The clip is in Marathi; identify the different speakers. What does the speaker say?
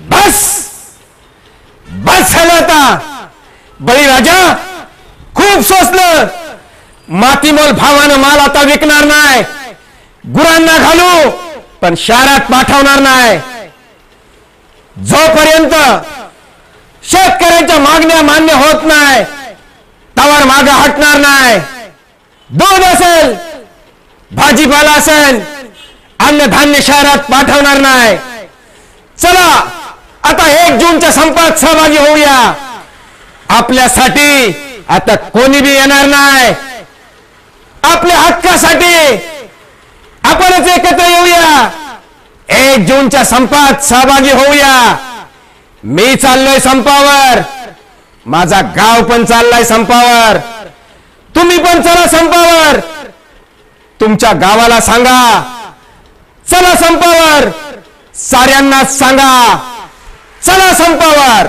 Speaker 1: बस बस झालं आता. बळीराजा खूप सोसलं. मातीमोल भावानं माल आता विकणार नाही. गुरांना घालू पण शहरात पाठवणार नाही. जोपर्यंत शेतकऱ्यांच्या मागण्या मान्य होत नाही तवर मागे हटणार नाही. दूध असेल, भाजीपाला असेल, अन्नधान्य शहरात पाठवणार नाही. चला आता 1 जूनच्या संपात सहभागी होऊया. आपल्यासाठी आता कोणी बी येणार नाही. आपल्या हक्कासाठी आपणच एकत्र येऊया. 1 जूनच्या संपात सहभागी होऊया. मी चाललोय संपावर. माझा गाव पण चाललाय संपावर. तुम्ही पण चला संपावर. तुमच्या गावाला सांगा चला संपावर. साऱ्यांना सांगा चला संपावर.